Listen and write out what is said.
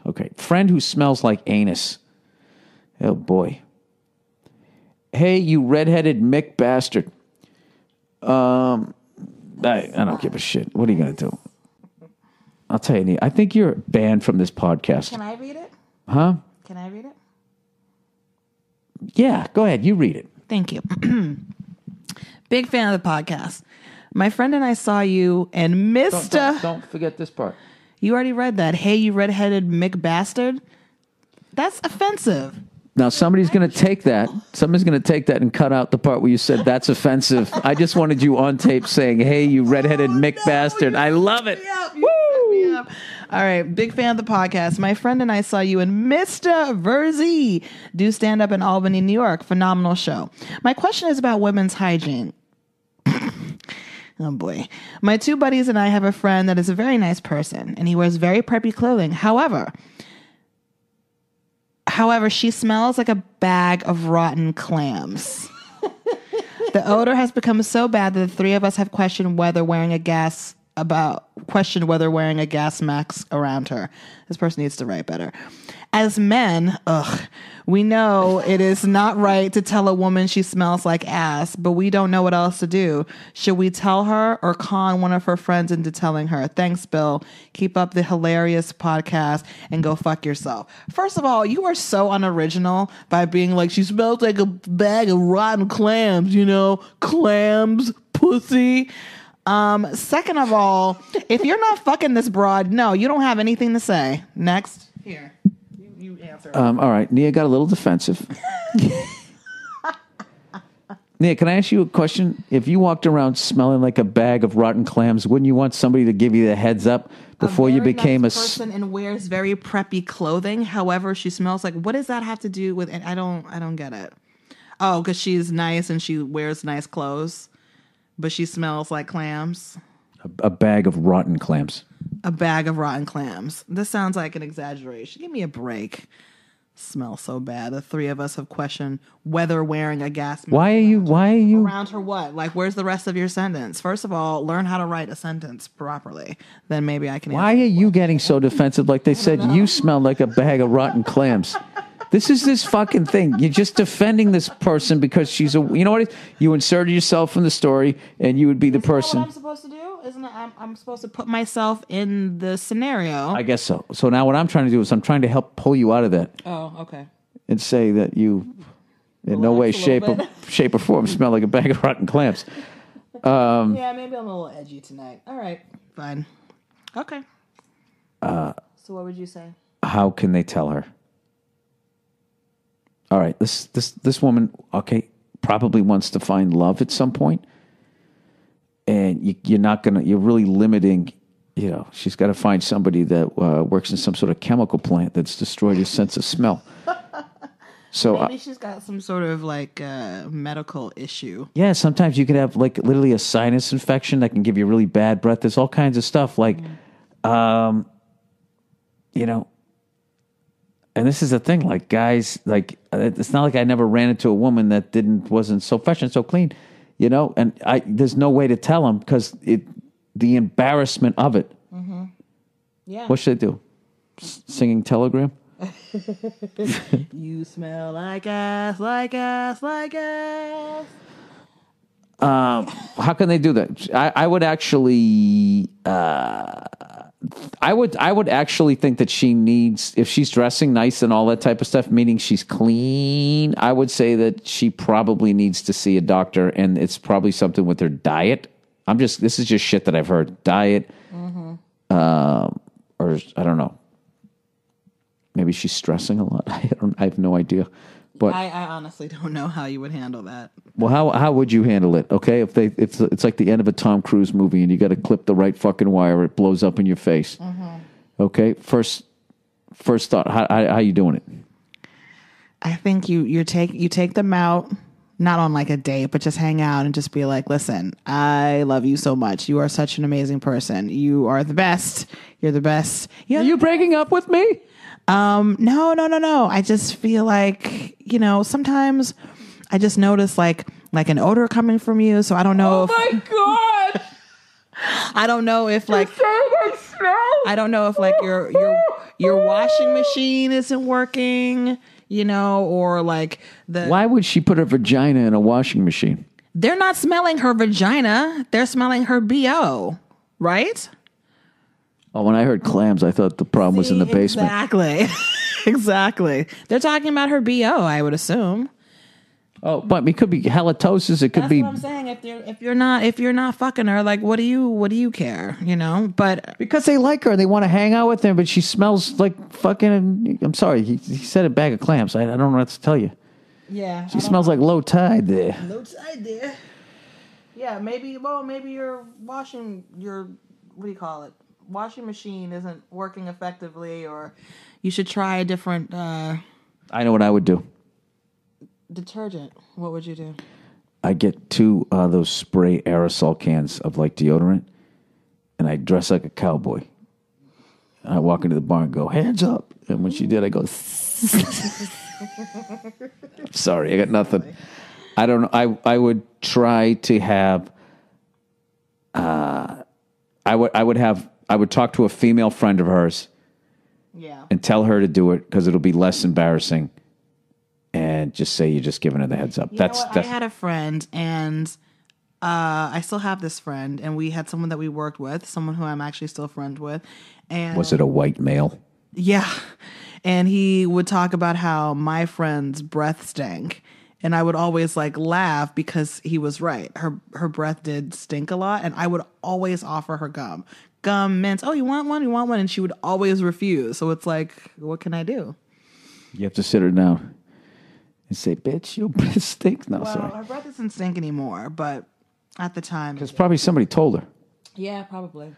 Okay. Friend who smells like anus. Oh, boy. Hey, you redheaded Mick bastard. I don't give a shit. What are you going to do? I'll tell you, I think you're banned from this podcast. Can I read it? Huh? Can I read it? Yeah, go ahead. You read it. Thank you. Big fan of the podcast. My friend and I saw you and Mr. Don't forget this part. You already read that. Hey, you redheaded Mick bastard. That's offensive. Now, somebody's going to take that. Somebody's going to take that and cut out the part where you said that's offensive. I just wanted you on tape saying, hey, you redheaded Mick bastard. I love it. Woo! All right. Big fan of the podcast. My friend and I saw you and Mr. Verzi do stand up in Albany, New York. Phenomenal show. My question is about women's hygiene. Oh, boy. My two buddies and I have a friend that is a very nice person, and he wears very preppy clothing. However, she smells like a bag of rotten clams. The odor has become so bad that the three of us have questioned whether wearing a gas mask around her. This person needs to write better. As men, we know it is not right to tell a woman she smells like ass, but we don't know what else to do. Should we tell her or con one of her friends into telling her? Thanks, Bill. Keep up the hilarious podcast and go fuck yourself. First of all, you are so unoriginal by being like, she smells like a bag of rotten clams, clams, pussy. Second of all, if you're not fucking this broad, no, you don't have anything to say. Next. Here. You answer. All right. Nia got a little defensive. Nia, can I ask you a question? If you walked around smelling like a bag of rotten clams, wouldn't you want somebody to give you the heads up before you became a person and wears very preppy clothing? However, she smells like. What does that have to do with? I don't get it. Oh, because she's nice and she wears nice clothes, but she smells like clams. A bag of rotten clams. A bag of rotten clams. This sounds like an exaggeration. Give me a break. Smells so bad. The three of us have questioned whether wearing a gas mask. Why are you around her? What? Like, where's the rest of your sentence? First of all, learn how to write a sentence properly. Then maybe I can. Why are you getting so defensive? Like they said, you smell like a bag of rotten clams. This is this fucking thing. You're just defending this person because she's a. You know what? You inserted yourself in the story, and you would be the person. What I'm supposed to do? Isn't it? I'm supposed to put myself in the scenario. I guess so. So now what I'm trying to do is I'm trying to help pull you out of that. Oh, okay. And say that you, in no way, shape or form, smell like a bag of rotten clams. Yeah, maybe I'm a little edgy tonight. All right, fine. Okay. So what would you say? How can they tell her? All right, this woman, okay, probably wants to find love at some point, and you're really limiting. She's got to find somebody that works in some sort of chemical plant that's destroyed her sense of smell. So maybe she's got some sort of like medical issue. Yeah, sometimes you could have like literally a sinus infection that can give you really bad breath. There's all kinds of stuff like, And this is the thing, like guys, like it's not like I never ran into a woman that wasn't so fresh and so clean, And there's no way to tell them because the embarrassment of it. Mm-hmm. Yeah. What should I do? Singing Telegram? You smell like ass, like ass, like ass. How can they do that? I would actually. I would actually think that she needs, if she's dressing nice and all that type of stuff, meaning she's clean, I would say that she probably needs to see a doctor, and it's probably something with her diet. This is just shit that I've heard. Diet, or I don't know. Maybe she's stressing a lot. I have no idea. But I honestly don't know how you would handle that. Well, how would you handle it? Okay, if it's like the end of a Tom Cruise movie and you got to clip the right fucking wire, it blows up in your face. Mm-hmm. Okay, first thought, how you doing it? I think you take them out, not on like a date, but just hang out and just be like, listen, I love you so much. You are such an amazing person. You are the best. You're the best. Are you breaking up with me? No. I just feel like, sometimes I just notice like an odor coming from you. So I don't know. Oh my God. I don't know if like, I don't know if like your washing machine isn't working, or like Why would she put her vagina in a washing machine? they're not smelling her vagina. They're smelling her BO, right? Oh, when I heard clams, I thought the problem was in the basement. Exactly. Exactly. They're talking about her BO, I would assume. Oh, but it could be halitosis. It could That's be what I'm saying. If you're not fucking her, like what do you care? But because they like her. They want to hang out with her, but she smells like fucking. I'm sorry, he said a bag of clams. I don't know what to tell you. yeah, She smells like low tide there. low tide there. Yeah, maybe your what do you call it? Washing machine isn't working effectively, or you should try a different I know what I would do. detergent. What would you do? I get 2 those spray aerosol cans of like deodorant, and I dress like a cowboy. And I walk into the bar and go, hands up. And when she did, I go, sorry, I got nothing. I don't know. I would try to have, I would talk to a female friend of hers Yeah. and tell her to do it because it'll be less embarrassing. And just say you're just giving her the heads up. That's I had a friend, and I still have this friend, and we had someone that we worked with, someone who I'm actually still friends with. And was it a white male? Yeah. And he would talk about how my friend's breath stank. And I would always like laugh because he was right. Her breath did stink a lot. And I would always offer her gum. Gum, mints. Oh, you want one? You want one? And she would always refuse. So it's like, what can I do? You have to sit her down and say, bitch, your breath stinks. No, Well, sorry. her breath doesn't stink anymore. But at the time. Because probably somebody told her. Yeah, probably.